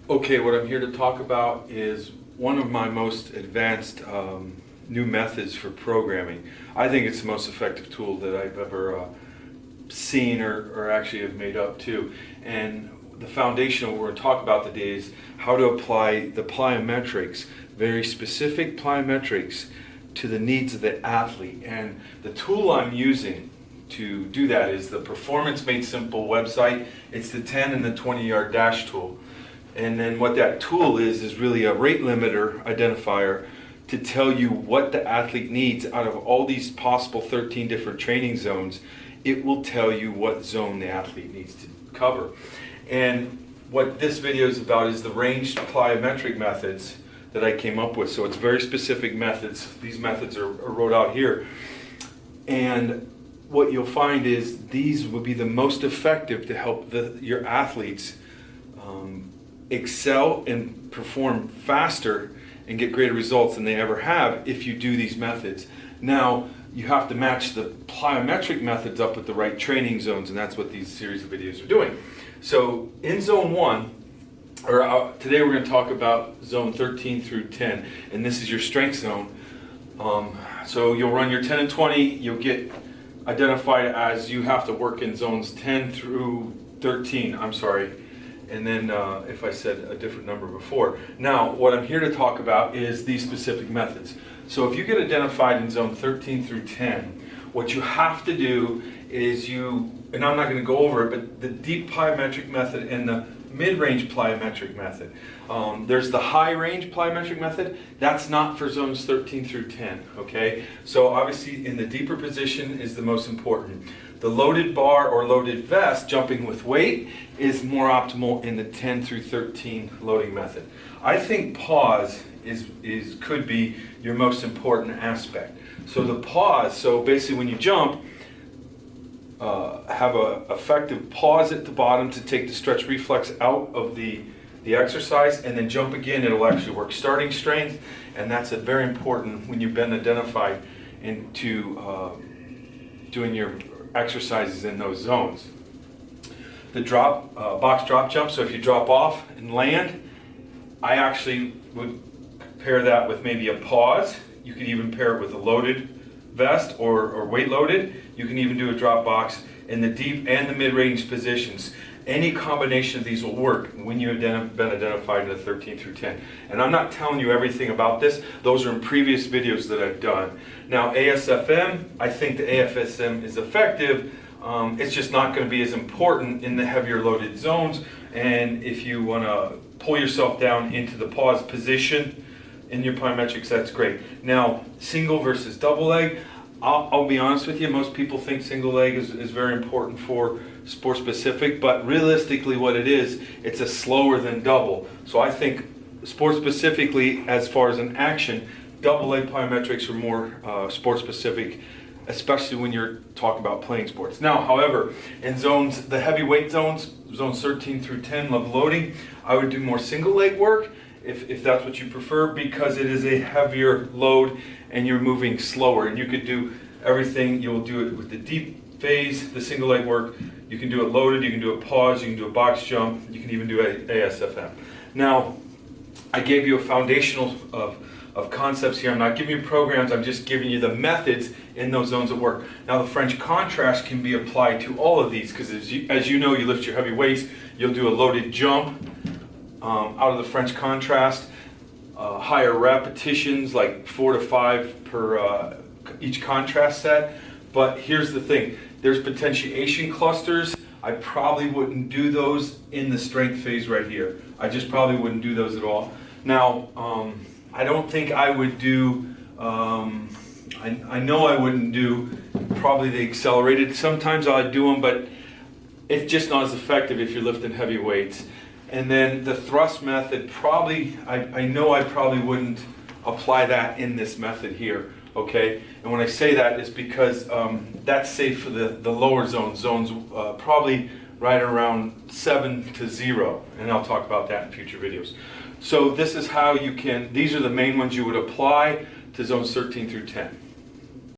Okay, what I'm here to talk about is one of my most advanced new methods for programming. I think it's the most effective tool that I've ever seen or actually have made up too. And the foundation of what we're going to talk about today is how to apply the plyometrics, very specific plyometrics, to the needs of the athlete. And the tool I'm using to do that is the Performance Made Simple website. It's the 10 and the 20-yard dash tool. And then what that tool is really a rate limiter identifier to tell you what the athlete needs out of all these possible 13 different training zones. It will tell you what zone the athlete needs to cover. And what this video is about is the ranged plyometric methods that I came up with. So it's very specific methods. These methods are wrote out here. And what you'll find is these will be the most effective to help your athletes excel and perform faster and get greater results than they ever have if you do these methods. Now, you have to match the plyometric methods up with the right training zones, and that's what these series of videos are doing. So in zone 1, today we're going to talk about zone 13 through 10, and this is your strength zone. So you'll run your 10 and 20, you'll get identified as you have to work in zones 10 through 13, and then if I said a different number before. Now, what I'm here to talk about is these specific methods. So if you get identified in zone 13 through 10, what you have to do is and I'm not going to go over it, but the deep plyometric method and the mid-range plyometric method. There's the high-range plyometric method. That's not for zones 13 through 10, okay? So obviously in the deeper position is the most important. The loaded bar or loaded vest, jumping with weight, is more optimal in the 10 through 13 loading method. I think pause could be your most important aspect. So the pause, so basically when you jump, have an effective pause at the bottom to take the stretch reflex out of the exercise, and then jump again. It'll actually work starting strength, and that's very important when you've been identified into doing your exercises in those zones. The box drop jump, so if you drop off and land, I actually would pair that with maybe a pause. You could even pair it with a loaded vest or weight loaded. You can even do a drop box in the deep and the mid-range positions. Any combination of these will work when you've been identified in the 13 through 10. And I'm not telling you everything about this. Those are in previous videos that I've done. Now ASFM, I think the AFSM is effective. It's just not going to be as important in the heavier loaded zones. And if you want to pull yourself down into the pause position in your plyometrics, that's great. Now, single versus double leg. I'll be honest with you, most people think single leg is very important for sport specific, but realistically what it is, it's a slower than double. So I think sport specifically, as far as an action, double leg plyometrics are more sport specific, especially when you're talking about playing sports. Now, however, in zones, the heavyweight zones, zones 13 through 10, level loading, I would do more single leg work if that's what you prefer, because it is a heavier load and you're moving slower. And you could do everything. You'll do it with the deep phase, the single leg work. You can do it loaded, you can do a pause, you can do a box jump, you can even do ASFM. Now, I gave you a foundational of concepts here. I'm not giving you programs, I'm just giving you the methods in those zones of work. Now the French contrast can be applied to all of these, because as you know, you lift your heavy weights, you'll do a loaded jump out of the French contrast, higher repetitions like 4 to 5 per each contrast set. But here's the thing, there's potentiation clusters. I probably wouldn't do those in the strength phase right here. I just probably wouldn't do those at all. Now, I don't think I would do, I know I wouldn't do probably the accelerated. Sometimes I'd do them, but it's just not as effective if you're lifting heavy weights. And then the thrust method, probably, I know I probably wouldn't apply that in this method here, okay? And when I say that, it's because that's safe for the lower zones probably right around 7 to 0, and I'll talk about that in future videos. So this is how these are the main ones you would apply to zones 13 through 10.